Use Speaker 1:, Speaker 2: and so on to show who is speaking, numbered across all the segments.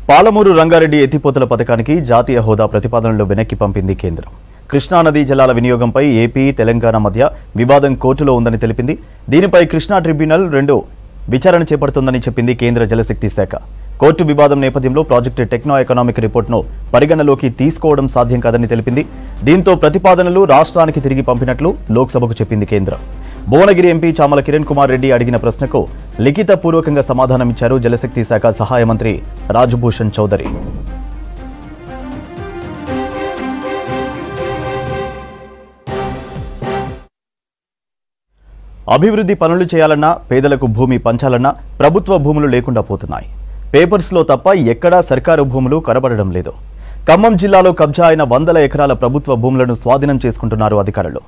Speaker 1: పాలమూరు రంగారెడ్డి ఎత్తిపోతల పథకానికి జాతీయ హోదా ప్రతిపాదనలు వెనక్కి పంపింది కేంద్రం. కృష్ణానది జలాల వినియోగంపై ఏపీ, తెలంగాణ మధ్య వివాదం కోర్టులో ఉందని తెలిపింది. దీనిపై కృష్ణా ట్రిబ్యునల్ 2 విచారణ చేపడుతుందని చెప్పింది కేంద్ర జలశక్తి శాఖ. కోర్టు వివాదం నేపథ్యంలో ప్రాజెక్టు టెక్నో ఎకనామిక్ రిపోర్ట్ను పరిగణలోకి తీసుకోవడం సాధ్యం కాదని తెలిపింది. దీంతో ప్రతిపాదనలు రాష్ట్రానికి తిరిగి పంపినట్లు లోక్సభకు చెప్పింది కేంద్రం. భువనగిరి ఎంపీ చామల కిరణ్ కుమార్ రెడ్డి అడిగిన ప్రశ్నకు లిఖితపూర్వకంగా సమాధానమిచ్చారు జలశక్తి శాఖ సహాయ మంత్రి రాజ్భూషణ్ చౌదరి. అభివృద్ధి పనులు చేయాలన్నా, పేదలకు భూమి పంచాలన్నా ప్రభుత్వ భూములు లేకుండా పోతున్నాయి. పేపర్స్లో తప్ప ఎక్కడా సర్కారు భూములు కనబడడం లేదు. ఖమ్మం జిల్లాలో కబ్జా అయిన 100 ఎకరాల ప్రభుత్వ భూములను స్వాధీనం చేసుకుంటున్నారు అధికారులు.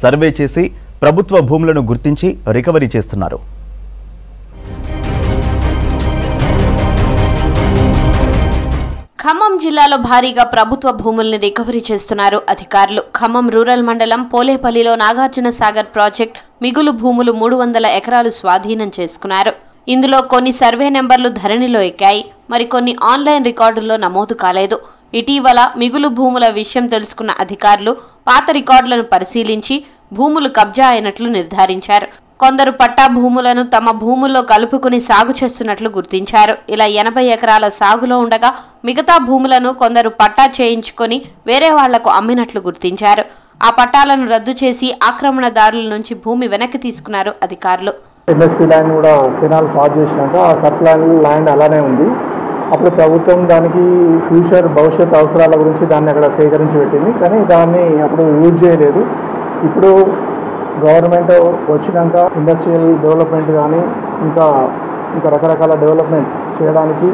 Speaker 1: సర్వే చేసి ప్రభుత్వ భూములను గుర్తించి రికవరీ చేస్తున్నారు.
Speaker 2: ఖమ్మం జిల్లాలో భారీగా ప్రభుత్వ భూముల్ని రికవరీ చేస్తున్నారు అధికారులు. ఖమ్మం రూరల్ మండలం పోలేపల్లిలో నాగార్జున సాగర్ ప్రాజెక్ట్ మిగులు భూములు 300 ఎకరాలు స్వాధీనం చేసుకున్నారు. ఇందులో కొన్ని సర్వే నెంబర్లు ధరణిలో ఎక్కాయి, మరికొన్ని ఆన్లైన్ రికార్డుల్లో నమోదు కాలేదు. ఇటీవల మిగులు భూముల విషయం తెలుసుకున్న అధికారులు పాత రికార్డులను పరిశీలించి భూములు కబ్జా అయినట్లు నిర్ధారించారు. కొందరు పట్టా భూములను తమ భూముల్లో కలుపుకుని సాగు చేస్తున్నట్లు గుర్తించారు. ఇలా 80 ఎకరాల సాగులో ఉండగా మిగతా భూములను కొందరు పట్టా చేయించుకొని వేరే వాళ్లకు అమ్మినట్లు గుర్తించారు. ఆ పట్టాలను రద్దు చేసి ఆక్రమణదారుల నుంచి భూమి వెనక్కి తీసుకున్నారు అధికారులు.
Speaker 3: ఎన్ఎస్పీ ల్యాండ్ కూడా కెనాల్ ఫార్ చేసినాక ఆ సర్ప్లాన్ ల్యాండ్ అలానే ఉంది. అప్పుడు ప్రభుత్వం దానికి భవిష్యత్ అవసరాల గురించి దాన్ని అక్కడ సేకరించి పెట్టింది, కానీ దాన్ని అప్పుడు యూజ్ చేయలేదు. ఇప్పుడు గవర్నమెంట్ వచ్చినాక ఇండస్ట్రియల్ డెవలప్మెంట్ కానీ ఇంకా రకరకాల డెవలప్మెంట్స్ చేయడానికి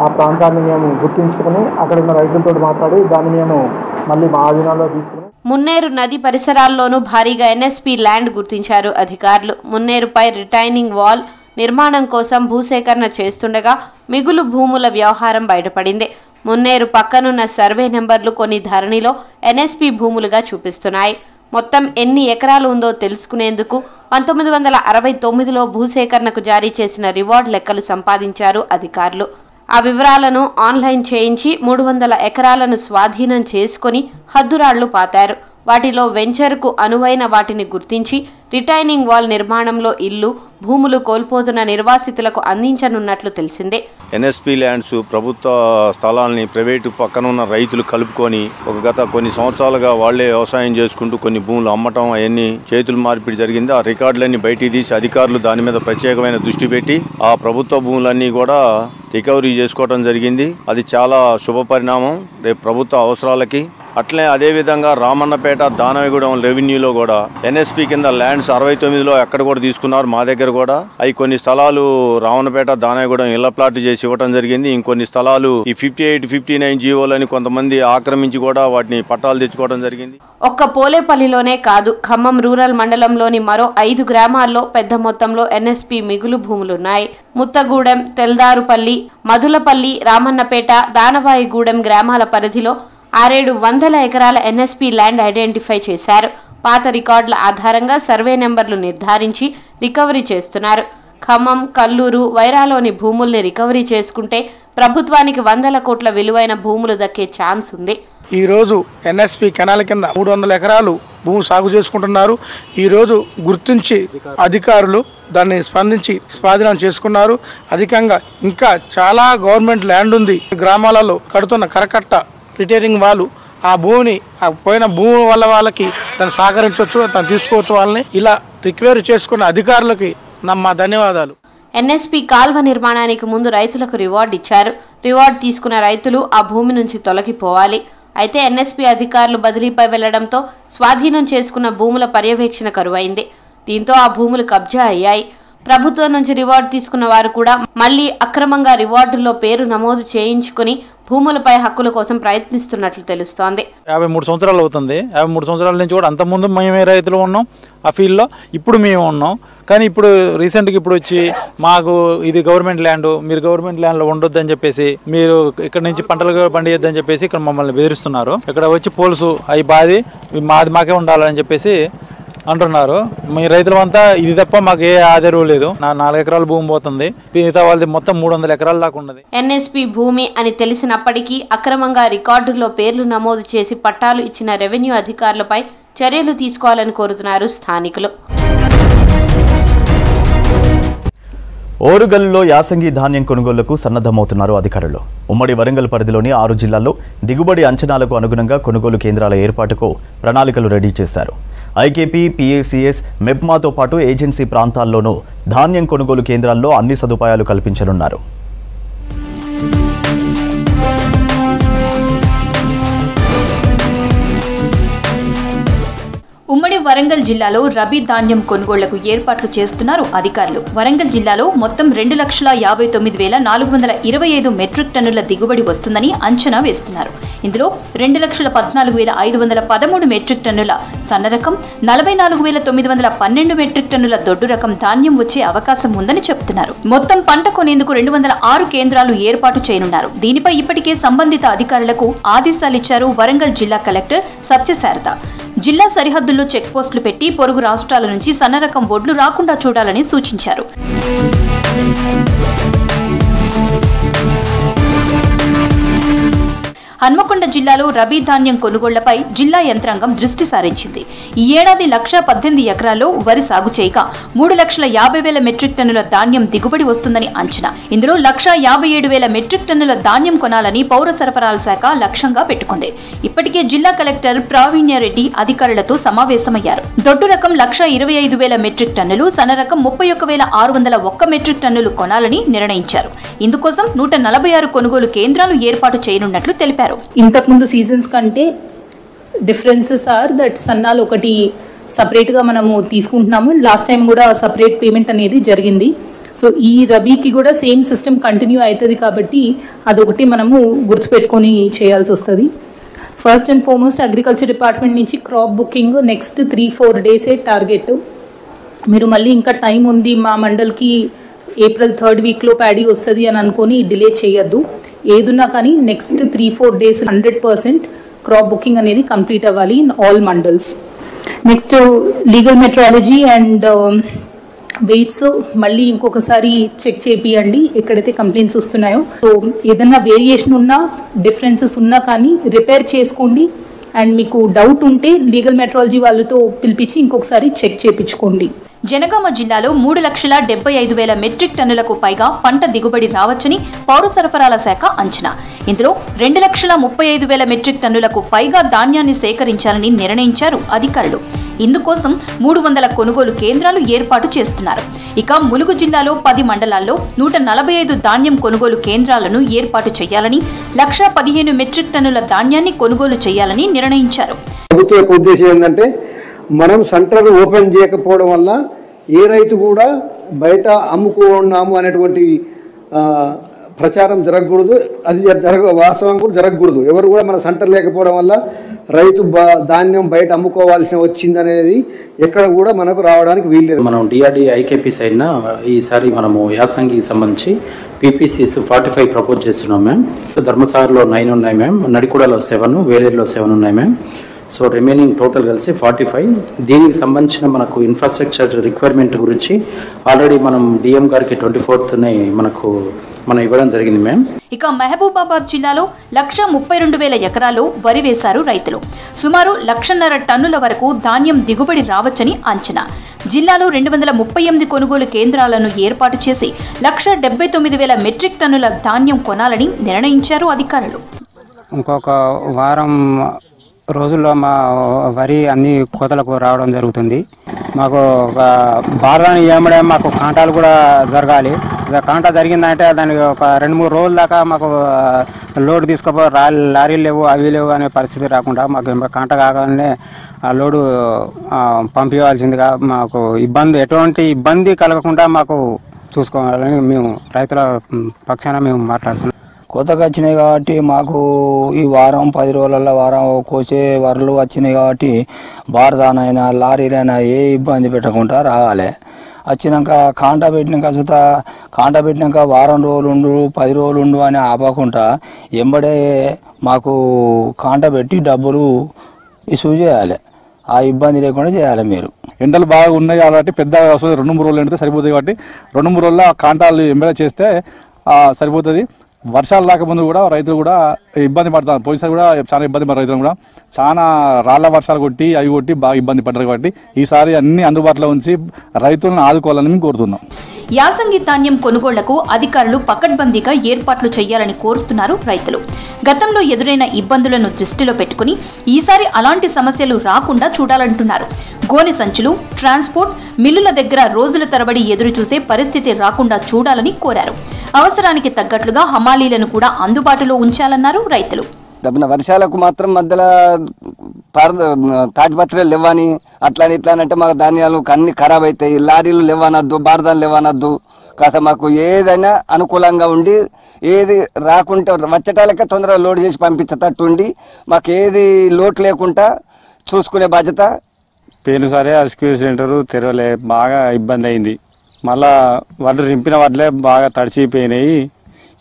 Speaker 3: ఆ ప్రాంతాన్ని మేము గుర్తించుకుని అక్కడ ఉన్న రైతులతో మాట్లాడి దాన్ని మేము మళ్ళీ మా ఆధీనంలో తీసుకుని
Speaker 2: మున్నేరు నది పరిసరాల్లోనూ భారీగా ఎన్ఎస్పీ ల్యాండ్ గుర్తించారు అధికారులు. మున్నేరుపై రిటైనింగ్ వాల్ నిర్మాణం కోసం భూసేకరణ చేస్తుండగా మిగులు భూముల వ్యవహారం బయటపడింది. మున్నేరు పక్కనున్న సర్వే నెంబర్లు కొన్ని ధరణిలో ఎన్ఎస్పీ భూములుగా చూపిస్తున్నాయి. మొత్తం ఎన్ని ఎకరాలు ఉందో తెలుసుకునేందుకు 1969లో భూసేకరణకు జారీ చేసిన రివార్డ్ లెక్కలు సంపాదించారు అధికారులు. ఆ వివరాలను ఆన్లైన్ చేయించి 300 ఎకరాలను స్వాధీనం చేసుకుని హద్దురాళ్లు పాతారు. వాటిలో వెంచర్కు అనువైన వాటిని గుర్తించి రిటైనింగ్ వాల్ నిర్మాణంలో ఇల్లు, భూములు కోల్పోతున్న నిర్వాసితులకు అందించనున్నట్లు తెలిసిందే.
Speaker 4: ఎన్ఎస్పీ ల్యాండ్స్ ప్రభుత్వ స్థలాల్ని ప్రైవేటు పక్కన ఉన్న రైతులు కలుపుకొని గత కొన్ని సంవత్సరాలుగా వాళ్లే వ్యవసాయం చేసుకుంటూ కొన్ని భూములు అమ్మటం అవన్నీ చేతులు మార్పిడి జరిగింది. ఆ రికార్డులన్నీ బయటికి తీసి అధికారులు దాని మీద ప్రత్యేకమైన దృష్టి పెట్టి ఆ ప్రభుత్వ భూములన్నీ కూడా రికవరీ చేసుకోవడం జరిగింది. అది చాలా శుభ పరిణామం రేపు ప్రభుత్వ అవసరాలకి. అట్లే అదేవిధంగా రామన్నపేట, దానవిగూడెం రెవెన్యూలో కూడా ఎన్ఎస్పీ కింద ల్యాండ్స్ 69లో అక్కడ కూడా తీసుకున్నారు. మా దగ్గర కూడా అవి కొన్ని స్థలాలు రామన్నపేట, దానవిగూడెం ఇళ్ల ప్లాట్ చేసి ఇవ్వడం జరిగింది. ఇంకొన్ని స్థలాలు ఈ 58, 59 జీవోలని కొంతమంది ఆక్రమించి కూడా వాటిని పట్టాలు తెచ్చుకోవడం జరిగింది.
Speaker 2: ఒక్క పోలేపల్లిలోనే కాదు, ఖమ్మం రూరల్ మండలంలోని మరో 5 గ్రామాల్లో పెద్ద మొత్తంలో ఎన్ఎస్పీ మిగులు భూములున్నాయి. ముత్తగూడెం, తెల్దారుపల్లి, మధులపల్లి, రామన్నపేట, దానవాయిగూడెం గ్రామాల పరిధిలో 600 ఎకరాల ఎన్ఎస్పీ ల్యాండ్ ఐడెంటిఫై చేశారు. పాత రికార్డుల ఆధారంగా సర్వే నెంబర్లు నిర్ధారించి రికవరీ చేస్తున్నారు. ఖమ్మం, కల్లూరు, వైరాలోని భూముల్ని రికవరీ చేసుకుంటే ప్రభుత్వానికి 100 కోట్ల విలువైన భూములు దక్కే ఛాన్స్ ఉంది.
Speaker 3: ఈరోజు ఎన్ఎస్పీ కెనాల్ కింద 300 ఎకరాలు భూమి సాగు చేసుకుంటున్నారు. ఈరోజు గుర్తించి అధికారులు దాన్ని స్పందించి స్వాధీనం చేసుకున్నారు. అధికంగా ఇంకా చాలా గవర్నమెంట్ ల్యాండ్ ఉంది. గ్రామాలలో కడుతున్న కరకట్ట, రిటైనింగ్ వాళ్ళు ఆ భూమిని పోయిన భూమి వల్ల వాళ్ళకి దాన్ని సహకరించవచ్చు, దాన్ని తీసుకోవచ్చు. వాళ్ళని ఇలా రిక్వైర్ చేసుకున్న అధికారులకి మా ధన్యవాదాలు.
Speaker 2: ఎన్ఎస్పీ కాల్వ నిర్మాణానికి ముందు రైతులకు రివార్డు ఇచ్చారు. రివార్డు తీసుకున్న రైతులు ఆ భూమి నుంచి తొలగిపోవాలి. అయితే ఎన్ఎస్పీ అధికారులు బదిలీపై వెళ్లడంతో స్వాధీనం చేసుకున్న భూముల పర్యవేక్షణ కరువైంది. దీంతో ఆ భూములు కబ్జా అయ్యాయి. ప్రభుత్వం నుంచి రివార్డు తీసుకున్న వారు కూడా మళ్లీ అక్రమంగా రివార్డుల్లో పేరు నమోదు చేయించుకుని భూములపై హక్కుల కోసం ప్రయత్నిస్తున్నట్లు తెలుస్తోంది.
Speaker 5: 53 సంవత్సరాలు అవుతుంది. 53 సంవత్సరాల నుంచి కూడా అంతకుముందు మేమే రైతులు ఉన్నాం ఆ ఫీల్డ్లో, ఇప్పుడు మేము ఉన్నాం. కానీ ఇప్పుడు రీసెంట్గా ఇప్పుడు వచ్చి మాకు ఇది గవర్నమెంట్ ల్యాండ్, మీరు గవర్నమెంట్ ల్యాండ్లో ఉండొద్దని చెప్పేసి, మీరు ఇక్కడ నుంచి పంటలు పండియొద్దని చెప్పేసి ఇక్కడ మమ్మల్ని బెదిరిస్తున్నారు. ఇక్కడ వచ్చి పోల్సు అవి బాది మాది మాకే ఉండాలని చెప్పేసి అంటున్నారు. మీ రైతులమంతా ఇది తప్ప మాకు ఏ ఆధారం లేదు. 4 ఎకరాల భూమి పోతుంది, మిగతా వాళ్ళది మొత్తం 300 ఎకరాల దాకా ఉన్నది.
Speaker 2: ఎన్ఎస్పి భూమి అని తెలిసినప్పటికీ అక్రమంగా రికార్డుల్లో పేర్లు నమోదు చేసి పట్టాలు ఇచ్చిన రెవెన్యూ అధికారులపై చర్యలు తీసుకోవాలని కోరుతున్నారు స్థానికులు.
Speaker 1: ఓరుగల్లులో యాసంగి ధాన్యం కొనుగోలుకు సన్నద్ధమవుతున్నారు అధికారులు. ఉమ్మడి వరంగల్ పరిధిలోని 6 జిల్లాల్లో దిగుబడి అంచనాలకు అనుగుణంగా కొనుగోలు కేంద్రాల ఏర్పాటుకు ప్రణాళికలు రెడీ చేశారు. ఐకేపీ, PACS, మెప్మాతో పాటు ఏజెన్సీ ప్రాంతాల్లోనూ ధాన్యం కొనుగోలు కేంద్రాల్లో అన్ని సదుపాయాలు కల్పించనున్నారు.
Speaker 6: ఉమ్మడి వరంగల్ జిల్లాలో రబీ ధాన్యం కొనుగోళ్లకు ఏర్పాట్లు చేస్తున్నారు అధికారులు. వరంగల్ జిల్లాలో మొత్తం 2,59,425 మెట్రిక్ టన్నుల దిగుబడి వస్తుందని అంచనా వేస్తున్నారు. ఇందులో 2,14,513 మెట్రిక్ టన్నుల సన్నరకం, 44,912 మెట్రిక్ టన్నుల దొడ్డు రకం ధాన్యం వచ్చే అవకాశం ఉందని చెబుతున్నారు. మొత్తం పంట కొనేందుకు 206 కేంద్రాలు ఏర్పాటు చేయనున్నారు. దీనిపై ఇప్పటికే సంబంధిత అధికారులకు ఆదేశాలిచ్చారు వరంగల్ జిల్లా కలెక్టర్ సత్యశారద. జిల్లా సరిహద్దుల్లో చెక్ పోస్టులు పెట్టి పొరుగు రాష్ట్రాల నుంచి సన్నరకం వడ్లు రాకుండా చూడాలని సూచించారు. హన్మకొండ జిల్లాలో రబీ ధాన్యం కొనుగోళ్లపై జిల్లా యంత్రాంగం దృష్టి సారించింది. ఈ ఏడాది 1,18 ఎకరాల్లో వరి సాగు చేయగా 3,50,000 మెట్రిక్ టన్నుల ధాన్యం దిగుబడి వస్తుందని అంచనా. ఇందులో 1,57,000 మెట్రిక్ టన్నుల ధాన్యం కొనాలని పౌర సరఫరాల శాఖ లక్ష్యంగా పెట్టుకుంది. ఇప్పటికే జిల్లా కలెక్టర్ ప్రావీణ్యారెడ్డి అధికారులతో సమావేశమయ్యారు. దొడ్డు రకం 1,25,000 మెట్రిక్ టన్నులు, సన్నరకం 31,601 మెట్రిక్ టన్నులు కొనాలని నిర్ణయించారు. ఇందుకోసం 146 కొనుగోలు కేంద్రాలు ఏర్పాటు చేయనున్నట్లు తెలిపారు.
Speaker 7: ఇంతకుముందు సీజన్స్ కంటే డిఫరెన్సెస్ ఆర్ దట్ సన్నాలు ఒకటి సపరేట్గా మనము తీసుకుంటున్నాము. లాస్ట్ టైం కూడా సపరేట్ పేమెంట్ అనేది జరిగింది. సో ఈ రబీకి కూడా సేమ్ సిస్టమ్ కంటిన్యూ అవుతుంది కాబట్టి అదొకటి మనము గుర్తుపెట్టుకొని చేయాల్సి వస్తుంది. First and foremost agriculture department నుంచి క్రాప్ బుకింగ్ నెక్స్ట్ 3-4 డేసే టార్గెట్. మీరు మళ్ళీ ఇంకా టైం ఉంది, మా మండల్కి April 3rd వీక్లో ప్యాడీ వస్తుంది అని అనుకొని డిలే చేయొద్దు. ఏదున్నా కానీ నెక్స్ట్ 3-4 డేస్ 100% క్రాప్ బుకింగ్ అనేది కంప్లీట్ అవ్వాలి in all mandals. Next legal metrology and weights మళ్ళీ ఇంకొకసారి చెక్ చేపియండి ఎక్కడైతే కంప్లైంట్స్ వస్తున్నాయో. సో ఏదన్నా వేరియేషన్ ఉన్నా, డిఫరెన్సెస్ ఉన్నా కానీ రిపేర్ చేసుకోండి. అండ్ మీకు డౌట్ ఉంటే లీగల్ మెట్రాలజీ వాళ్ళతో పిలిపించి ఇంకొకసారి చెక్ చేయించుకోండి.
Speaker 6: జనగామ జిల్లాలో 3,75,000 మెట్రిక్ టన్నులకు పైగా పంట దిగుబడి రావచ్చని పౌర సరఫరాల శాఖ అంచనా. ఇందులో 2,35,000 మెట్రిక్ టన్నులకు పైగా ధాన్యాన్ని సేకరించాలని నిర్ణయించారు అధికారులు. ఇందుకోసం 300 కొనుగోలు కేంద్రాలు ఏర్పాటు చేస్తున్నారు. ఇక ములుగు జిల్లాలో 10 మండలాల్లో 145 ధాన్యం కొనుగోలు కేంద్రాలను ఏర్పాటు చేయాలని, 1,15,000 మెట్రిక్ టన్నుల ధాన్యాన్ని కొనుగోలు చేయాలని నిర్ణయించారు.
Speaker 8: ప్రభుత్వ యొక్క ఉద్దేశం ఏంటంటే మనం సెంటర్ ఓపెన్ చేయకపోవడం వల్ల ఏ రైతు కూడా బయట అమ్ముకున్నాము అనేటువంటి ప్రచారం జరగకూడదు. అది వాస్తవం కూడా జరగకూడదు. ఎవరు కూడా మన సెంటర్ లేకపోవడం వల్ల రైతు ధాన్యం బయట అమ్ముకోవాల్సి వచ్చిందనేది ఎక్కడ కూడా మనకు రావడానికి వీల్లేదు.
Speaker 9: మనం డిఆర్డి ఐకేపీ సైడ్న ఈసారి మనము యాసంగికి సంబంధించి PPCs 45 ప్రపోజ్ చేస్తున్నాం మ్యామ్. ధర్మసాగర్లో 9 ఉన్నాయి మ్యామ్, నడికూడలో 7, వేలేరులో 7 ఉన్నాయి మ్యామ్. సో రిమైనింగ్ టోటల్ కలిసి 45. దీనికి సంబంధించిన మనకు ఇన్ఫ్రాస్ట్రక్చర్ రిక్వైర్మెంట్ గురించి ఆల్రెడీ మనం DM గారికి 24th మనం ఇవ్వడం జరిగింది మ్యామ్.
Speaker 6: ఇక మహబూబాబాద్ జిల్లాలో 1,32,000 ఎకరాల్లో వరి వేశారు రైతులు. సుమారు 1,50,000 టన్నుల వరకు ధాన్యం దిగుబడి రావచ్చని అంచనా. జిల్లాలో 238 కొనుగోలు కేంద్రాలను ఏర్పాటు చేసి 1,79,000 మెట్రిక్ టన్నుల ధాన్యం కొనాలని నిర్ణయించారు అధికారులు.
Speaker 10: ఇంకొక వారం రోజుల్లో మా వరి అన్ని కోతలకు రావడం జరుగుతుంది. మాకు బారదాన్ని ఏమడే మాకు కాంటాలు కూడా జరగాలి. కాంటా జరిగిందంటే దానికి ఒక 2-3 రోజుల దాకా మాకు లోడ్ తీసుకోపో లారీలు లేవు, అవి లేవు అనే పరిస్థితి రాకుండా మాకు కాంటా కాగానే ఆ లోడు పంపించవలసిందిగా మాకు ఎటువంటి ఇబ్బంది కలగకుండా మాకు చూసుకోవాలని మేము రైతుల పక్షాన మేము మాట్లాడుతున్నాం.
Speaker 11: కోతకు వచ్చినాయి కాబట్టి మాకు ఈ వారం 10 రోజులలో వారం కోసే వరలు వచ్చినాయి కాబట్టి బారదానైనా లారీలైనా ఏ ఇబ్బంది పెట్టకుండా రావాలి. వచ్చినాక కాంటా పెట్టినాక వారం రోజులు ఉండు 10 రోజులు ఉండు అని ఆపకుండా ఎంబడే మాకు కాంటా పెట్టి డబ్బులు ఇష్యూ చేయాలి. ఆ ఇబ్బంది లేకుండా చేయాలి మీరు.
Speaker 12: ఎండలు బాగా ఉన్నాయి కాబట్టి పెద్ద అవసరం 2-3 రోజులు ఎండితే సరిపోతుంది కాబట్టి 2-3 రోజుల్లో కాంటాలు ఎంబెడ చేస్తే సరిపోతుంది. వర్షాలు రాకముందు కూడా రైతులు కూడా ఇబ్బంది పడతారు. పోయినసారి కూడా చాలా ఇబ్బంది పడ్డారు. రైతులు కూడా చాలా రాళ్ల వర్షాలు కొట్టి అవి కొట్టి బాగా ఇబ్బంది పడ్డారు. కాబట్టి ఈసారి అన్ని అందుబాటులో ఉంచి రైతులను ఆదుకోవాలని మేము కోరుతున్నాం.
Speaker 6: యాసంగి ధాన్యం కొనుగోళ్లకు అధికారులు పకడ్బందీగా ఏర్పాట్లు చేయాలని కోరుతున్నారు రైతులు. గతంలో ఎదురైన ఇబ్బందులను దృష్టిలో పెట్టుకుని ఈసారి అలాంటి సమస్యలు రాకుండా చూడాలంటున్నారు. గోనె సంచులు, ట్రాన్స్పోర్ట్, మిల్లుల దగ్గర రోజుల తరబడి ఎదురు చూసే పరిస్థితి రాకుండా చూడాలని కోరారు. అవసరానికి తగ్గట్లుగా హమాలీలను కూడా అందుబాటులో ఉంచాలన్నారు రైతులు.
Speaker 13: వర్షాలకు మాత్రం మధ్యలో తాటిపత్రులు లేవని అట్లా ఇట్లానంటే మాకు ధాన్యాలు అన్ని ఖరాబ్ అవుతాయి. లారీలు లేవనద్దు, బారదాలు లేవనద్దు. కాస్త మాకు ఏదైనా అనుకూలంగా ఉండి ఏది రాకుంటే వచ్చేటాలకే తొందరగా లోడ్ చేసి పంపించేటట్టు ఉండి మాకు ఏది లోటు లేకుండా చూసుకునే బాధ్యత.
Speaker 14: పోయినసారి ఎస్క్యూ సెంటర్ తెరవలే, బాగా ఇబ్బంది అయింది. మళ్ళా వడ్లు రింపిన వడ్లే బాగా తడిచిపోయినాయి,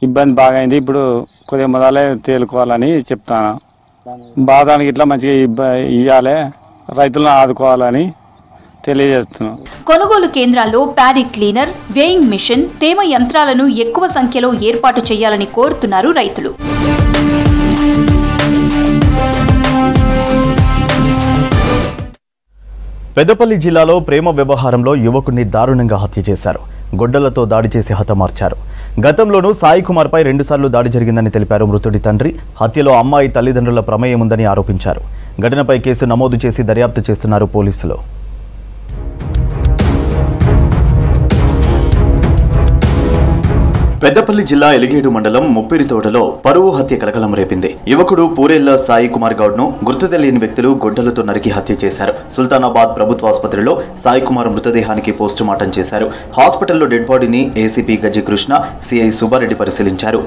Speaker 14: ఇబ్బంది బాగా అయింది. ఇప్పుడు కొద్దిగా మొదలే తేలుకోవాలని చెప్తాను. బాధానికి ఇట్లా మంచిగా ఇవ్వాలి, రైతులను ఆదుకోవాలని తెలియజేస్తున్నాం.
Speaker 6: కొనుగోలు కేంద్రాల్లో ప్యాడీ క్లీనర్, వేయింగ్ మిషన్, తేమ యంత్రాలను ఎక్కువ సంఖ్యలో ఏర్పాటు చేయాలని కోరుతున్నారు రైతులు.
Speaker 1: పెద్దపల్లి జిల్లాలో ప్రేమ వ్యవహారంలో యువకుడిని దారుణంగా హత్య చేశారు. గొడ్డలతో దాడి చేసి హతమార్చారు. గతంలోనూ సాయి కుమార్పై 2 సార్లు దాడి జరిగిందని తెలిపారు మృతుడి తండ్రి. హత్యలో అమ్మాయి తల్లిదండ్రుల ప్రమేయం ఉందని ఆరోపించారు. ఘటనపై కేసు నమోదు చేసి దర్యాప్తు చేస్తున్నారు పోలీసులు. పెద్దపల్లి జిల్లా ఎలిగేడు మండలం ముప్పిరితోటలో పరువు హత్య కలకలం రేపింది. యువకుడు పూరెళ్ల సాయి కుమార్ గౌడ్ ను గుర్తు తెలియని వ్యక్తులు గొడ్డలతో నరికి హత్య చేశారు. సుల్తానాబాద్ ప్రభుత్వ ఆసుపత్రిలో సాయి కుమార్ మృతదేహానికి పోస్టుమార్టం చేశారు. హాస్పిటల్లో డెడ్ బాడీని ఏసీపీ గజ్జి కృష్ణ, సిఐ సుబ్బారెడ్డి పరిశీలించారు.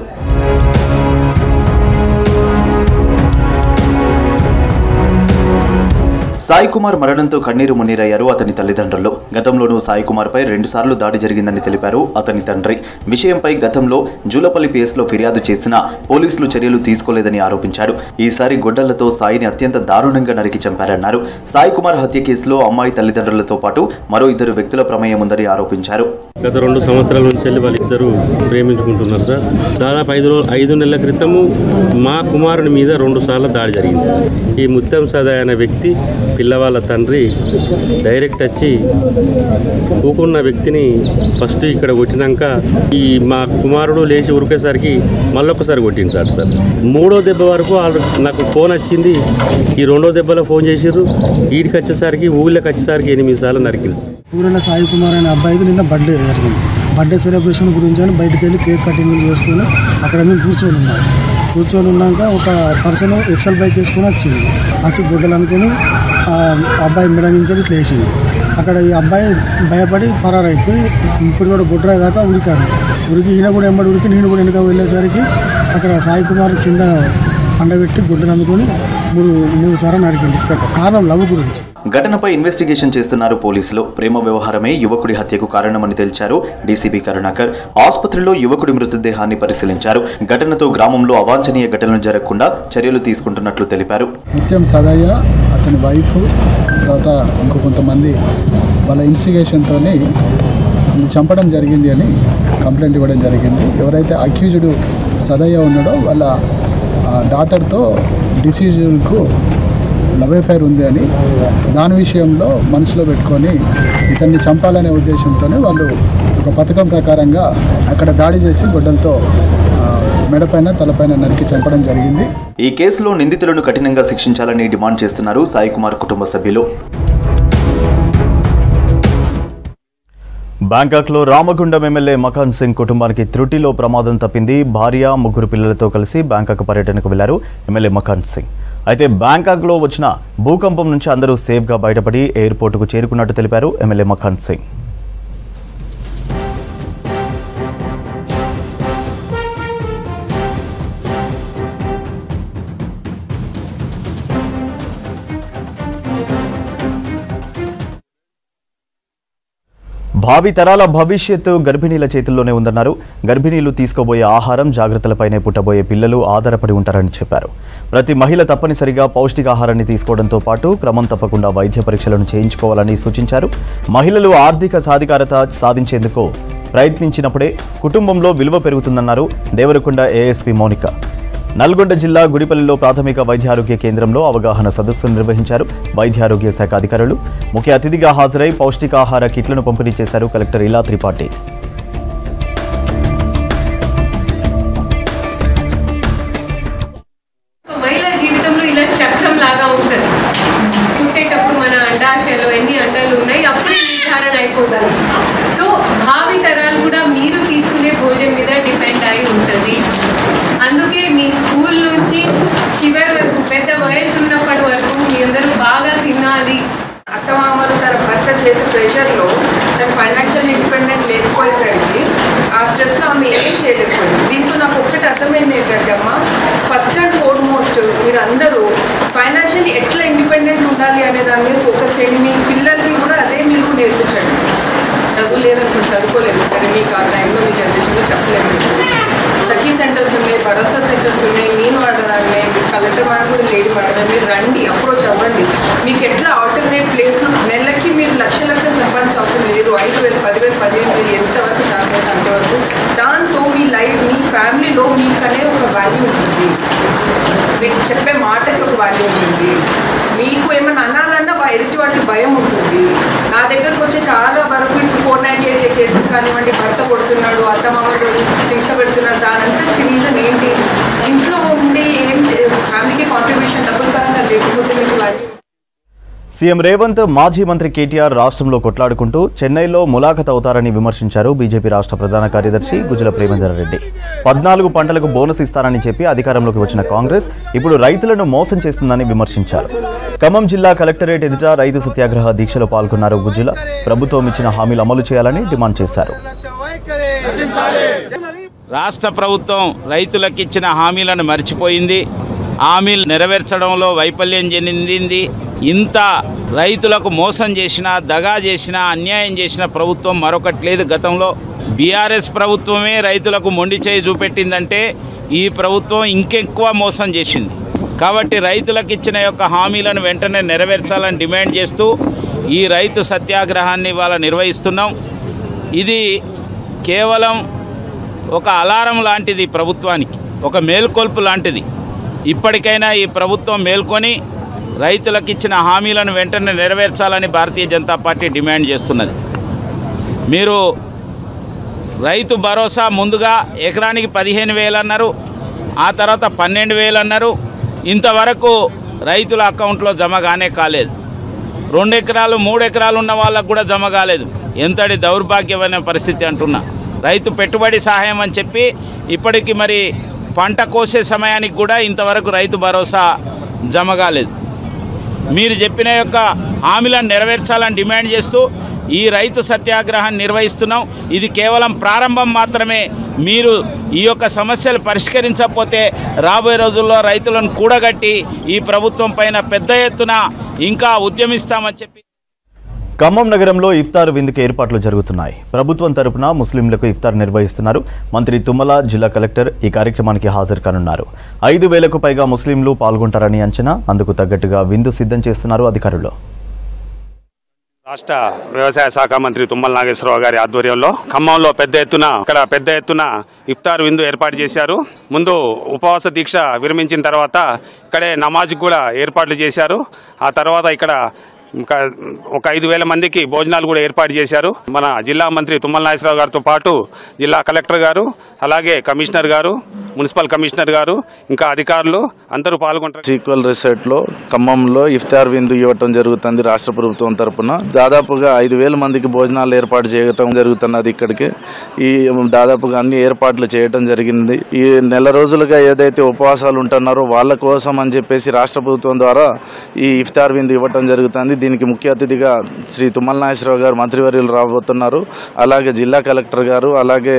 Speaker 1: సాయి కుమార్ మరణంతో కన్నీరు మున్నీరయ్యారు అతని తల్లిదండ్రులు. గతంలోనూ సాయి కుమార్ పై 2 సార్లు దాడి జరిగిందని తెలిపారు అతని తండ్రి. విషయంపై గతంలో జూలపల్లి పిఎస్లో ఫిర్యాదు చేసినా పోలీసులు చర్యలు తీసుకోలేదని ఆరోపించాడు. ఈసారి గొడ్డలతో సాయిని అత్యంత దారుణంగా నరికి చంపారన్నారు. సాయి కుమార్ హత్య కేసులో అమ్మాయి తల్లిదండ్రులతో పాటు మరో 2 వ్యక్తుల ప్రమేయం ఉందని ఆరోపించారు.
Speaker 15: గత 2 సంవత్సరాల నుంచి వాళ్ళిద్దరూ ప్రేమించుకుంటున్నారు సార్. దాదాపు 5 నెలల క్రితము మా కుమారుని మీద 2 సార్లు దాడి జరిగింది సార్. ఈ ముత్యం సదాయ్ అనే వ్యక్తి పిల్లవాళ్ళ తండ్రి డైరెక్ట్ వచ్చి కూకున్న వ్యక్తిని ఫస్ట్ ఇక్కడ కొట్టినాక ఈ మా కుమారుడు లేచి ఉరికేసరికి మళ్ళొకసారి కొట్టింది సార్. 3వ దెబ్బ వరకు నాకు ఫోన్ వచ్చింది. ఈ 2వ దెబ్బలో ఫోన్ చేసిర్రు. వీడికి వచ్చేసరికి ఊళ్ళోకి వచ్చేసరికి 8 సార్లు నరికింది.
Speaker 16: పూరెళ్ల సాయి కుమార్ అనే అబ్బాయికి నిన్న బర్త్డే జరిగింది. బర్త్డే సెలబ్రేషన్ గురించి అని బయటకు వెళ్ళి కేక్ కటింగ్ చేసుకుని అక్కడ మేము కూర్చొని ఉన్నాక ఒక పర్సన్ ఎక్సెల్ బైక్ వేసుకొని వచ్చి గుడ్డలు అనుకుని అబ్బాయి మెడ నుంచి ఇట్లా వేసింది. అక్కడ ఈ అబ్బాయి భయపడి పరారైపోయి ఇప్పుడు కూడా గుడ్ర దాకా ఉరికి ఈయన కూడా ఎంబడి ఉరికి నేను కూడా వెనక వెళ్ళేసరికి అక్కడ సాయి కుమార్ కింద పండబెట్టి గుడ్డలు అందుకొని 3 సార్లు నరికింది. కారణం లవ్ గురించి.
Speaker 1: ఘటనపై ఇన్వెస్టిగేషన్ చేస్తున్నారు పోలీసులు. ప్రేమ వ్యవహారమే యువకుడి హత్యకు కారణమని తెలిచారు డీసీపీ కరుణాకర్. ఆసుపత్రిలో యువకుడి మృతదేహాన్ని పరిశీలించారు. ఘటనతో గ్రామంలో అవాంఛనీయ ఘటనలు జరగకుండా చర్యలు తీసుకుంటున్నట్లు తెలిపారు.
Speaker 17: ముత్యం సదయ్య, అతని వైఫ్, తర్వాత ఇంకో కొంతమంది వాళ్ళ ఇన్వెస్టిగేషన్తో చంపడం జరిగింది అని కంప్లైంట్ ఇవ్వడం జరిగింది. ఎవరైతే అక్యూజ్డ్ సదయ్య ఉన్నాడో వాళ్ళ డాటర్తో డిసీజ్కు లవ్ అఫైర్ ఉంది అని దాని విషయంలో మనసులో పెట్టుకొని ఇతన్ని చంపాలనే ఉద్దేశంతోనే వాళ్ళు ఒక పథకం ప్రకారంగా అక్కడ దాడి చేసి గొడ్డలతో మెడపైన తలపైన నరికి చంపడం జరిగింది.
Speaker 1: ఈ కేసులో నిందితులను కఠినంగా శిక్షించాలని డిమాండ్ చేస్తున్నారు సాయి కుమార్ కుటుంబ సభ్యులు. బ్యాంకాక్లో రామగుండం ఎమ్మెల్యే మకాన్ సింగ్ కుటుంబానికి త్రుటిలో ప్రమాదం తప్పింది. భార్య, 3 పిల్లలతో కలిసి బ్యాంకాక్ పర్యటనకు వెళ్లారు ఎమ్మెల్యే మకాన్ సింగ్. అయితే బ్యాంకాక్లో వచ్చిన భూకంపం నుంచి అందరూ సేఫ్గా బయటపడి ఎయిర్పోర్టుకు చేరుకున్నట్టు తెలిపారు ఎమ్మెల్యే మకాన్ సింగ్. భావి తరాల భవిష్యత్తు గర్భిణీల చేతుల్లోనే ఉందన్నారు. గర్భిణీలు తీసుకోబోయే ఆహారం జాగ్రత్తలపైనే పుట్టబోయే పిల్లలు ఆధారపడి ఉంటారని చెప్పారు. ప్రతి మహిళ తప్పనిసరిగా పౌష్టికాహారాన్ని తీసుకోవడంతో పాటు క్రమం తప్పకుండా వైద్య పరీక్షలను చేయించుకోవాలని సూచించారు. మహిళలు ఆర్థిక సాధికారత సాధించేందుకు ప్రయత్నించినప్పుడే కుటుంబంలో విలువ పెరుగుతుందన్నారు దేవరకొండ ఏఎస్పీ మౌనిక. నల్గొండ జిల్లా గుడిపల్లిలో ప్రాథమిక వైద్యారోగ్య కేంద్రంలో అవగాహన సదస్సును నిర్వహించారు వైద్యారోగ్య శాఖ అధికారులు. ముఖ్య అతిథిగా హాజరై పౌష్టికాహార కిట్లను పంపిణీ చేశారు కలెక్టర్ ఇలా త్రిపాఠి.
Speaker 18: మహిళా జీవితంలో ఇలా చక్రం లాగా ఉంటుంది. పుట్టేటప్పుడు మన అండాశయాలు ఎన్ని అండాలు ఉన్నాయి అప్పుడే నిర్ధారణ అయిపోతుంది. సో భావి తరాలు కూడా మీరు తీసుకునే భోజనం మీద డిపెండ్ అయి ఉంటుంది. అందుకే మీ స్కూల్ నుంచి చివరి వరకు పెద్ద వయసు ఉన్నప్పటి వరకు మీ అందరూ బాగా తినాలి.
Speaker 19: అత్తమామలు తన భర్త చేసే ప్రెషర్లో తన ఫైనాన్షియల్ ఇండిపెండెంట్ లేకపోయేసరికి ఆ స్ట్రెస్లో ఆమె ఏం చేయలేకపోయింది. దీంట్లో నాకు ఒక్కటి అర్థమైంది ఏంటంటే అమ్మ, ఫస్ట్ అండ్ ఫార్మోస్ట్ మీరు అందరూ ఫైనాన్షియల్లీ ఎట్లా ఇండిపెండెంట్ ఉండాలి అనే దాని మీద ఫోకస్ చేయండి. మీ పిల్లలకి కూడా అదే మీరు నేర్పించండి. చదువు లేదనుకోండి, చదువుకోలేదు సరే, మీకు ఆ టైంలో మీ జనరేషన్లో చెప్పలేదు. సఖీ సెంటర్స్ ఉన్నాయి, భరోసా సెంటర్స్ ఉన్నాయి, నేను వాడదాన్ని, మీకు కలెక్టర్ మేడం కూడా లేడీ వాడదాన్ని. మీరు రండి, అప్రోచ్ అవ్వండి. మీకు ఎట్లా ఆల్టర్నేట్ ప్లేస్లో నెలకి మీరు లక్షలు సంపాదించే అవసరం లేదు. 5,000, 10,000, 15,000 ఎంతవరకు చాలైతే అంతవరకు. దాంతో మీ లైఫ్, మీ ఫ్యామిలీలో మీకనే ఒక వాల్యూ ఉంటుంది. మీకు చెప్పే మాటకి ఒక వాల్యూ ఉంటుంది. మీకు ఏమన్నా అనాలన్నా ఎదుటి వాటి భయం ఉంటుంది. నా దగ్గరకు వచ్చే చాలా వరకు ఇప్పుడు 498 కేసెస్ కానివ్వండి, భర్త కొడుతున్నాడు, అత్తమామడు హింస పెడుతున్నాడు, దానంతటి రీజన్ ఏంటి? ఇంట్లో ఉండి ఏం ఫ్యామిలీకి కాంట్రిబ్యూషన్ డబ్బుల పరంగా లేకపోతే మీకు వాల్యూ.
Speaker 1: సీఎం రేవంత్ మాజీ మంత్రి కేటీఆర్ రాష్ట్రంలో కొట్లాడుకుంటూ చెన్నైలో ములాఖత్ అవుతారని విమర్శించారు బీజేపీ రాష్ట్ర ప్రధాన కార్యదర్శి గుజ్జల ప్రేమేందర్ రెడ్డి. 14 పంటలకు బోనస్ ఇస్తారని చెప్పి అధికారంలోకి వచ్చిన కాంగ్రెస్ ఇప్పుడు రైతులను మోసం చేస్తుందని విమర్శించారు. ఖమ్మం జిల్లా కలెక్టరేట్ ఎదుట రైతు సత్యాగ్రహ దీక్షలో పాల్గొన్నారు గుజ్జల. ప్రభుత్వం ఇచ్చిన హామీలు అమలు చేయాలని డిమాండ్ చేశారు.
Speaker 20: రాష్ట్ర ప్రభుత్వం రైతులకు ఇచ్చిన హామీలను మర్చిపోయింది. హామీలు నెరవేర్చడంలో వైఫల్యం చెందింది. ఇంత రైతులకు మోసం చేసినా, దగా చేసినా, అన్యాయం చేసిన ప్రభుత్వం మరొకటి లేదు. గతంలో బీఆర్ఎస్ ప్రభుత్వమే రైతులకు మొండి చేయి చూపెట్టిందంటే ఈ ప్రభుత్వం ఇంకెక్కువ మోసం చేసింది. కాబట్టి రైతులకు ఇచ్చిన యొక్క హామీలను వెంటనే నెరవేర్చాలని డిమాండ్ చేస్తూ ఈ రైతు సత్యాగ్రహాన్ని ఇవాళ నిర్వహిస్తున్నాం. ఇది కేవలం ఒక అలారం లాంటిది, ప్రభుత్వానికి ఒక మేల్కొల్పు లాంటిది. ఇప్పటికైనా ఈ ప్రభుత్వం మేల్కొని రైతులకు ఇచ్చిన హామీలను వెంటనే నెరవేర్చాలని భారతీయ జనతా పార్టీ డిమాండ్ చేస్తున్నది. మీరు రైతు భరోసా ముందుగా ఎకరానికి 15,000 అన్నారు, ఆ తర్వాత 12,000 అన్నారు. ఇంతవరకు రైతుల అకౌంట్లో జమ కానే కాలేదు. 2 ఎకరాలు 3 ఎకరాలు ఉన్న వాళ్ళకు కూడా జమ కాలేదు. ఎంతటి దౌర్భాగ్యమైన పరిస్థితి అంటున్నా. రైతు పెట్టుబడి సహాయం అని చెప్పి ఇప్పటికి మరి పంట కోసే సమయానికి కూడా ఇంతవరకు రైతు భరోసా జమ కాలేదు. మీరు చెప్పిన యొక్క హామీలను నెరవేర్చాలని డిమాండ్ చేస్తూ ఈ రైతు సత్యాగ్రహాన్ని నిర్వహిస్తున్నాం. ఇది కేవలం ప్రారంభం మాత్రమే. మీరు ఈ యొక్క సమస్యలు పరిష్కరించకపోతే రాబోయే రోజుల్లో రైతులను కూడగట్టి ఈ ప్రభుత్వం పైన పెద్ద ఎత్తున ఇంకా ఉద్యమిస్తామని చెప్పి.
Speaker 1: ఖమ్మం నగరంలో ఇఫ్తార్ విందుకు ఏర్పాట్లు జరుగుతున్నాయి. ప్రభుత్వం తరపున ముస్లింలకు ఇఫ్తార్ నిర్వహిస్తున్నారు. మంత్రి తుమ్మల, జిల్లా కలెక్టర్ ఈ కార్యక్రమానికి హాజరు కానున్నారు. 5,000కు పైగా ముస్లింలు పాల్గొంటారని అంచనా. అందుకు తగ్గట్టుగా విందు సిద్ధం చేస్తున్నారు అధికారులు.
Speaker 21: రాష్ట్ర వ్యవసాయ శాఖ మంత్రి తుమ్మల నాగేశ్వరరావు గారి ఆధ్వర్యంలో ఖమ్మంలో పెద్ద ఎత్తున ఇఫ్తార్ విందు ఏర్పాటు చేశారు. ముందు ఉపవాస దీక్ష విరమించిన తర్వాత ఇక్కడే నమాజ్ కూడా ఏర్పాట్లు చేశారు. ఆ తర్వాత ఇక్కడ ఇంకా ఒక 5,000 మందికి భోజనాలు కూడా ఏర్పాటు చేశారు. మన జిల్లా మంత్రి తుమ్మల నాగేశ్వరరావు గారితో పాటు జిల్లా కలెక్టర్ గారు, అలాగే కమిషనర్ గారు, మున్సిపల్ కమిషనర్ గారు, ఇంకా అధికారులు అందరూ పాల్గొంటారు.
Speaker 22: ఈక్వల్ రిసార్ట్లో ఖమ్మంలో ఇఫ్తార్ విందు ఇవ్వటం జరుగుతుంది. రాష్ట్ర ప్రభుత్వం తరఫున దాదాపుగా 5,000 మందికి భోజనాలు ఏర్పాటు చేయటం జరుగుతున్నది. ఇక్కడికి ఈ దాదాపుగా అన్ని ఏర్పాట్లు చేయటం జరిగింది. ఈ నెల రోజులుగా ఏదైతే ఉపవాసాలు ఉంటున్నారో వాళ్ళ కోసం అని చెప్పేసి రాష్ట్ర ప్రభుత్వం ద్వారా ఈ ఇఫ్తార్ విందు ఇవ్వటం జరుగుతుంది. దీనికి ముఖ్య అతిథిగా శ్రీ తుమ్మల నాగేశ్వరరావు గారు మంత్రివర్యులు రాబోతున్నారు. అలాగే జిల్లా కలెక్టర్ గారు, అలాగే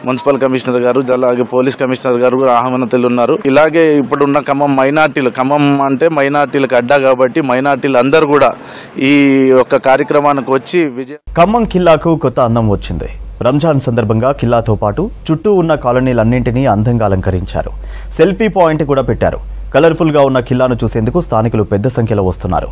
Speaker 22: మున్సిపల్ కమిషనర్ గారు, అలాగే పోలీస్ కమిషనర్ గారు కూడా ఆహ్వానితులు ఉన్నారు. ఇలాగే ఇప్పుడున్న ఖమ్మం మైనార్టీలు, ఖమ్మం అంటే మైనార్టీలకు అడ్డా కాబట్టి మైనార్టీలు అందరూ కూడా ఈ యొక్క కార్యక్రమానికి వచ్చి
Speaker 1: ఖమ్మం ఖిల్లాకు కొత్త అందం వచ్చింది. రంజాన్ సందర్భంగా ఖిల్లాతో పాటు చుట్టూ ఉన్న కాలనీలన్నింటినీ అందంగా అలంకరించారు. సెల్ఫీ పాయింట్ కూడా పెట్టారు. కలర్ఫుల్గా ఉన్న ఖిల్లాను చూసేందుకు స్థానికులు పెద్ద సంఖ్యలో వస్తున్నారు.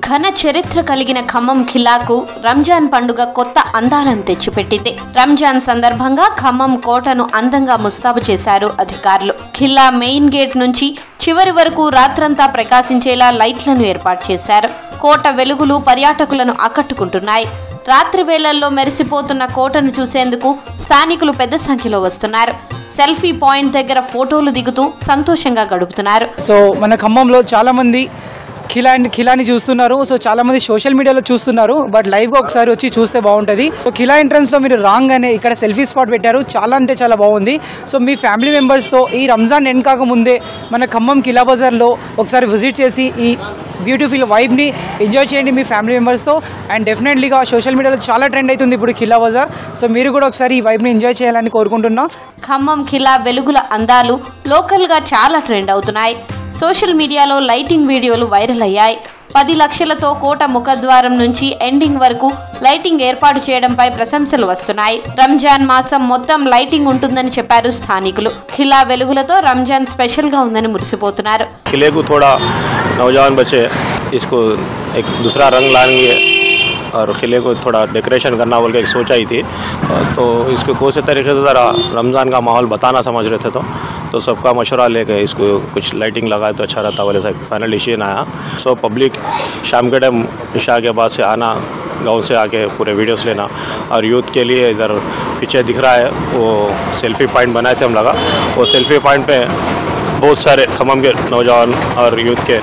Speaker 2: ఘన చరిత్ర కలిగిన ఖమ్మం ఖిల్లాకు రంజాన్ పండుగ కొత్త అందాలను తెచ్చిపెట్టింది. రంజాన్ సందర్భంగా ఖమ్మం కోటను అందంగా ముస్తాబు చేశారు అధికారులు. ఖిల్లా మెయిన్ గేట్ నుంచి చివరి వరకు రాత్రంతా ప్రకాశించేలా లైట్లను ఏర్పాటు చేశారు. కోట వెలుగులు పర్యాటకులను ఆకట్టుకుంటున్నాయి. రాత్రి వేళల్లో మెరిసిపోతున్న కోటను చూసేందుకు స్థానికులు పెద్ద సంఖ్యలో వస్తున్నారు. సెల్ఫీ పాయింట్ దగ్గర ఫోటోలు దిగుతూ సంతోషంగా గడుపుతున్నారు.
Speaker 3: సో మన ఖమ్మంలో చాలా మంది ఖిలాని చూస్తున్నారు. సో చాలా మంది సోషల్ మీడియాలో చూస్తున్నారు. బట్ లైవ్గా ఒకసారి వచ్చి చూస్తే బాగుంటుంది. సో ఖిలా ఎంట్రన్స్లో మీరు రాగానే ఇక్కడ సెల్ఫీ స్పాట్ పెట్టారు. చాలా అంటే చాలా బాగుంది. సో మీ ఫ్యామిలీ మెంబర్స్తో ఈ రంజాన్ ఎండ్ కాకముందే మన ఖమ్మం ఖిలా బజార్లో ఒకసారి విజిట్ చేసి ఈ బ్యూటిఫుల్ వైబ్ని ఎంజాయ్ చేయండి మీ ఫ్యామిలీ మెంబర్స్తో. అండ్ డెఫినెట్లీగా సోషల్ మీడియాలో చాలా ట్రెండ్ అవుతుంది ఇప్పుడు ఖిలా బజార్. సో మీరు కూడా ఒకసారి ఈ వైబ్ని ఎంజాయ్ చేయాలని కోరుకుంటున్నాం.
Speaker 2: ఖమ్మం ఖిలా వెలుగుల అందాలు లోకల్గా చాలా ట్రెండ్ అవుతున్నాయి. సోషల్ మీడియాలో లైటింగ్ వీడియోలు వైరల్ అయ్యాయి. 10 లక్షలతో కోట ముఖద్వారం నుంచి ఎండింగ్ వరకు లైటింగ్ ఏర్పాటు చేయడంపై ప్రశంసలు వస్తున్నాయి. రంజాన్ మాసం మొత్తం లైటింగ్ ఉంటుందని చెప్పారు స్థానికులు. ఖిలా వెలుగులతో రంజాన్ స్పెషల్ గా ఉందని మురిసిపోతున్నారు.
Speaker 4: ఖిలేకు థోడా నౌజవాన్ బచ్చే इसको एक दूसरा रंग लाएंगे और किले को थोड़ा डेकोरेशन करना बोल के एक सोच आई थी. तो इसको कौन से तरीके से ज़रा रमज़ान का माहौल बताना समझ रहे थे. तो सबका मशवरा लेके इसको कुछ लाइटिंग लगाए तो अच्छा रहता बोले फाइनल डिसीजन आया. सो पब्लिक शाम के टाइम इशा के बाद से आना, गांव से आके पूरे वीडियोस लेना. और यूथ के लिए इधर पीछे दिख रहा है वो सेल्फी पॉइंट बनाए थे हम लगा. वो सेल्फी पॉइंट पे बहुत सारे खम्मम के नौजवान और यूथ के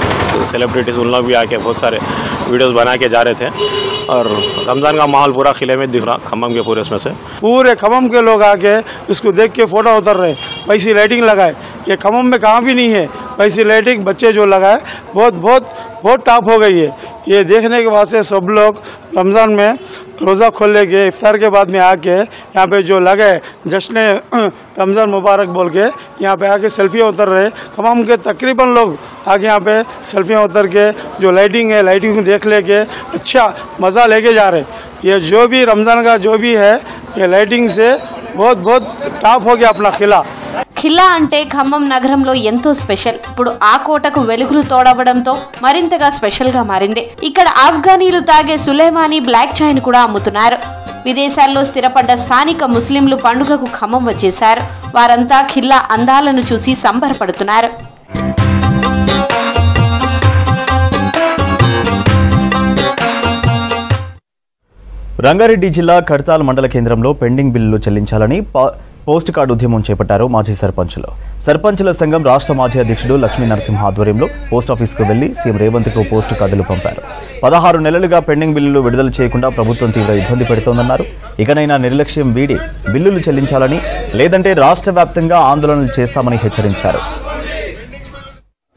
Speaker 4: सेलिब्रिटीज़ उन लोग भी आके बहुत सारे वीडियोस बना के जा रहे थे. और रमज़ान का माहौल पूरा खिले में दिख रहा खम्मम के पूरे उसमें से.
Speaker 5: पूरे खम्मम के लोग आके इसको देख के फ़ोटो उतर रहे. वैसी लाइटिंग लगाए ये खम्मम में कहाँ भी नहीं है. वैसी लाइटिंग बच्चे जो लगाए बहुत टॉप हो गई है. ये देखने के बाद से सब लोग रमज़ान में रोज़ा खोलने के इफ्तार के बाद में आके यहाँ पे जो लगे जश्न रमज़ान मुबारक बोल के यहाँ पे आके सेल्फियाँ उतर रहे. खम्मम के तकरीबन लोग आके यहाँ पे सेल्फियाँ उतर के जो लाइटिंग है लाइटिंग देख लेके अच्छा मज़ा लेके जा रहे. ये जो भी रमज़ान का जो भी है ये लाइटिंग से बहुत टॉप हो गया अपना खिला.
Speaker 2: ఖిల్లా అంటే ఖమ్మం నగరంలో ఎంతో స్పెషల్. ఇప్పుడు ఆ కోటకు వెలుగులు తోడవడంతో మరింతగా స్పెషల్ గా మారింది. ఇక్కడ ఆఫ్ఘనీలు తాగే సులేమానీ బ్లాక్ చాయ్ ను కూడా అమ్ముతున్నారు. విదేశాల్లో స్థిరపడ్డ స్థానిక ముస్లింలు పండుగకు ఖమ్మం వచ్చేశారు. వారంతా ఖిల్లా అందాలను చూసి సంబరపడుతున్నారు.
Speaker 1: రంగారెడ్డి జిల్లా కడతాల్ మండల కేంద్రంలో పెండింగ్ బిల్లులు చెల్లించాలని పోస్ట్ కార్డు ఉద్యమం చేపట్టారు మాజీ సర్పంచులు. సర్పంచుల సంఘం రాష్ట్ర మాజీ అధ్యక్షుడు లక్ష్మీ నరసింహ ఆధ్వర్యంలో పోస్టాఫీస్కు వెళ్లి సీఎం రేవంత్కు పోస్టు కార్డులు పంపారు. 16 నెలలుగా పెండింగ్ బిల్లులు విడుదల చేయకుండా ప్రభుత్వం తీవ్ర ఇబ్బంది పెడుతోందన్నారు. ఇకనైనా నిర్లక్ష్యం వీడి బిల్లులు చెల్లించాలని, లేదంటే రాష్ట్ర వ్యాప్తంగా ఆందోళనలు చేస్తామని హెచ్చరించారు.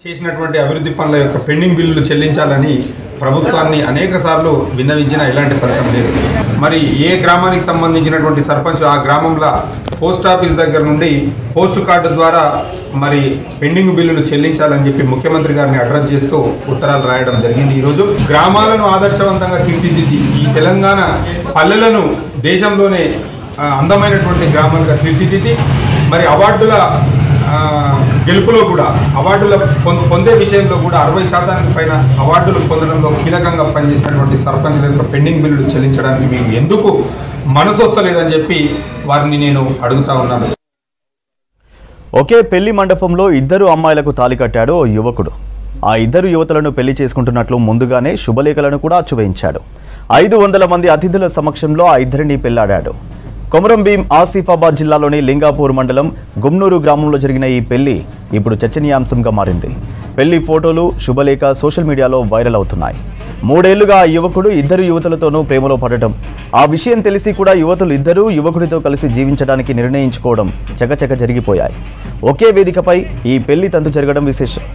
Speaker 23: చేసినటువంటి అభివృద్ధి పనుల యొక్క పెండింగ్ బిల్లులు చెల్లించాలని ప్రభుత్వాన్ని అనేక సార్లు విన్నవించినా ఎలాంటి ఫలితం లేదు. మరి ఏ గ్రామానికి సంబంధించినటువంటి సర్పంచ్ ఆ గ్రామంలో పోస్ట్ ఆఫీస్ దగ్గర నుండి పోస్టు కార్డు ద్వారా మరి పెండింగ్ బిల్లులు చెల్లించాలని చెప్పి ముఖ్యమంత్రి గారిని అడ్రస్ చేస్తూ ఉత్తరాలు రాయడం జరిగింది. ఈరోజు గ్రామాలను ఆదర్శవంతంగా తీర్చిదిద్ది ఈ తెలంగాణ పల్లెలను దేశంలోనే అందమైనటువంటి గ్రామాలుగా తీర్చిదిద్ది మరి అవార్డుల గెలుపులో కూడా అవార్డుల పొందే విషయంలో కూడా 60% పైన అవార్డులు పొందడంలో కీలకంగా పనిచేసినటువంటి సర్పంచుల యొక్క పెండింగ్ బిల్లులు చెల్లించడానికి మీకు ఎందుకు మనసు వస్తలేదని చెప్పి వారిని నేను అడుగుతా ఉన్నాను.
Speaker 1: ఒకే పెళ్లి మండపంలో 2 అమ్మాయిలకు తాళి కట్టాడు ఓ యువకుడు. ఆ 2 యువతులను పెళ్లి చేసుకుంటున్నట్లు ముందుగానే శుభలేఖలను కూడా అచ్చువేయించాడు. 500 మంది అతిథుల సమక్షంలో ఆ 2ని పెళ్లాడాడు. కొమరంభీం ఆసిఫాబాద్ జిల్లాలోని లింగాపూర్ మండలం గుమ్నూరు గ్రామంలో జరిగిన ఈ పెళ్లి ఇప్పుడు చర్చనీయాంశంగా మారింది. పెళ్లి ఫోటోలు, శుభలేఖ సోషల్ మీడియాలో వైరల్ అవుతున్నాయి. మూడేళ్లుగా ఆ యువకుడు ఇద్దరు యువతులతోనూ ప్రేమలో పడటం, ఆ విషయం తెలిసి కూడా యువతులు ఇద్దరూ యువకుడితో కలిసి జీవించడానికి నిర్ణయించుకోవడం చకచక జరిగిపోయాయి. ఒకే వేదికపై ఈ పెళ్లి తంతు జరగడం విశేషం.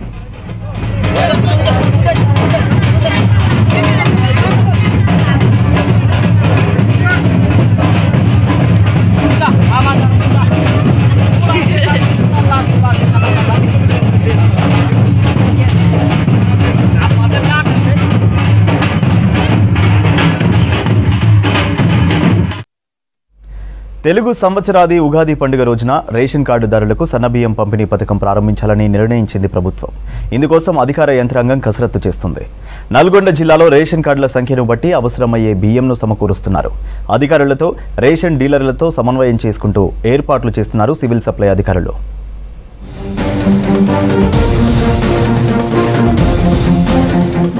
Speaker 1: తెలుగు సంవత్సరాది ఉగాది పండుగ రోజున రేషన్ కార్డుదారులకు సన్నబియ్యం పంపిణీ పథకం ప్రారంభించాలని నిర్ణయించింది ప్రభుత్వం. ఇందుకోసం అధికార యంత్రాంగం కసరత్తు చేస్తుంది. నల్గొండ జిల్లాలో రేషన్ కార్డుల సంఖ్యను బట్టి అవసరమయ్యే బియ్యంను సమకూరుస్తున్నారు. అధికారులతో రేషన్ డీలర్లతో సమన్వయం చేసుకుంటూ ఏర్పాట్లు చేస్తున్నారు సివిల్ సప్లై అధికారులు.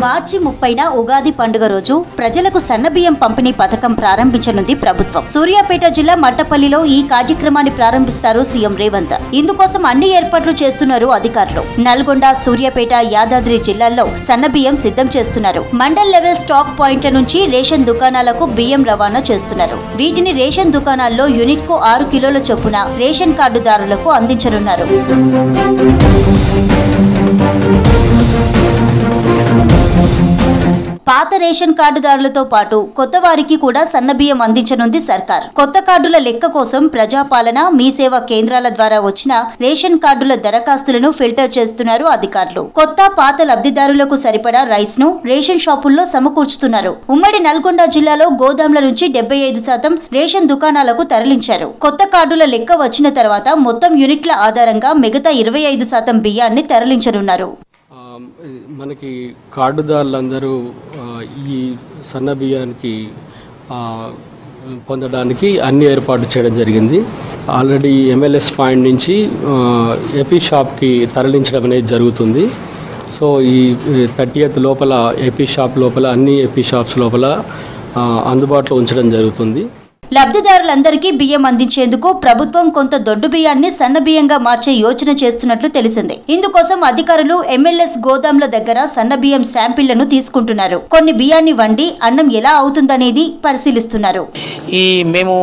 Speaker 7: మార్చి 30న ఉగాది పండుగ రోజు ప్రజలకు సన్నబియ్యం పంపిణీ పథకం ప్రారంభించనుంది ప్రభుత్వం. సూర్యాపేట జిల్లా మట్టపల్లిలో ఈ కార్యక్రమాన్ని ప్రారంభిస్తారు సీఎం రేవంత్. ఇందుకోసం అన్ని ఏర్పాట్లు చేస్తున్నారు అధికారులు. నల్గొండ, సూర్యాపేట, యాదాద్రి జిల్లాల్లో సన్నబియ్యం సిద్ధం చేస్తున్నారు. మండల్ లెవెల్ స్టాక్ పాయింట్ల నుంచి రేషన్ దుకాణాలకు బియ్యం రవాణా చేస్తున్నారు. వీటిని రేషన్ దుకాణాల్లో యూనిట్ కు 6 కిలోల చొప్పున రేషన్ కార్డుదారులకు అందించనున్నారు. పాత రేషన్ కార్డుదారులతో పాటు కొత్త వారికి కూడా సన్నబియ్యం అందించనుంది సర్కార్. కొత్త కార్డుల లెక్క కోసం ప్రజాపాలన, మీ సేవా కేంద్రాల ద్వారా వచ్చిన రేషన్ కార్డుల దరఖాస్తులను ఫిల్టర్ చేస్తున్నారు అధికారులు. కొత్త, పాత లబ్ధిదారులకు సరిపడా రైస్ ను రేషన్ షాపుల్లో సమకూర్చుతున్నారు. ఉమ్మడి నల్గొండ జిల్లాలో గోదాంల నుంచి 75% రేషన్ దుకాణాలకు తరలించారు. కొత్త కార్డుల లెక్క వచ్చిన తర్వాత మొత్తం యూనిట్ల ఆధారంగా మిగతా 25% బియ్యాన్ని తరలించనున్నారు.
Speaker 8: మనకి కార్డుదారులందరూ ఈ సన్న బియ్యానికి పొందడానికి అన్ని ఏర్పాట్లు చేయడం జరిగింది. ఆల్రెడీ MLS పాయింట్ నుంచి ఏపీ షాప్కి తరలించడం అనేది జరుగుతుంది. సో ఈ 30th లోపల ఏపీ షాప్ లోపల అన్ని ఏపీ షాప్స్ లోపల అందుబాటులో ఉంచడం జరుగుతుంది.
Speaker 7: లబ్ధిదారులందరికీ బియ్యం అందించేందుకు ప్రభుత్వం కొంత దొడ్డు బియ్యాన్ని సన్న బియ్యంగా మార్చే యోచన చేస్తున్నట్లు తెలిసింది. ఇందుకోసం అధికారులు MLS గోదాంల దగ్గర సన్న బియ్యం శాంపిళ్లను తీసుకుంటున్నారు. కొన్ని బియ్యాన్ని వండి అన్నం ఎలా అవుతుందనేది పరిశీలిస్తున్నారు.
Speaker 9: మేము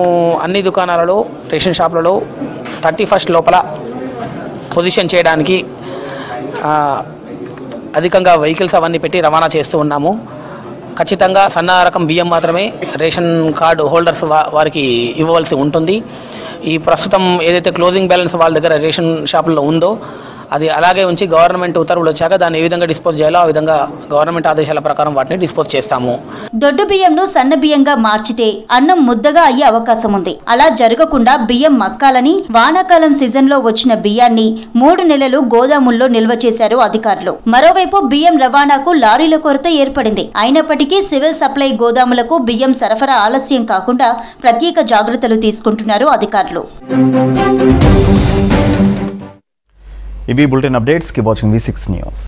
Speaker 9: అన్ని దుకాణాలలో, రేషన్ షాపులలో 31st లోపల పొజిషన్ చేయడానికి అధికంగా వెహికల్స్ అవన్నీ పెట్టి రవాణా చేస్తూ ఉన్నాము. ఖచ్చితంగా సన్న రకం బియ్యం మాత్రమే రేషన్ కార్డు హోల్డర్స్ వారికి ఇవ్వవలసి ఉంటుంది. ఈ ప్రస్తుతం ఏదైతే క్లోజింగ్ బ్యాలెన్స్ వాళ్ళ దగ్గర రేషన్ షాపుల్లో ఉందో అది అలాగే ఉంచి గవర్నమెంట్ ఉత్తర్వులు వచ్చాక దాన్ని ఏ విధంగా డిస్పోజ్ చేయాలో ఆ విధంగా గవర్నమెంట్ ఆదేశాల ప్రకారం వాటిని డిస్పోజ్ చేస్తాము.
Speaker 7: దొడ్డు బియ్యంను సన్న బియ్యంగా మార్చితే అన్నం ముద్దగా అయ్యే అవకాశం ఉంది. అలా జరగకుండా బియ్యం మక్కాలని వానాకాలం సీజన్ లో వచ్చిన బియ్యాన్ని 3 నెలలు గోదాముల్లో నిల్వ చేశారు అధికారులు. మరోవైపు బియ్యం రవాణాకు లారీల కొరత ఏర్పడింది. అయినప్పటికీ సివిల్ సప్లై గోదాములకు బియ్యం సరఫరా ఆలస్యం కాకుండా ప్రత్యేక జాగ్రత్తలు తీసుకుంటున్నారు అధికారులు.
Speaker 1: ఇవి bulletin updates. Keep watching V6 news.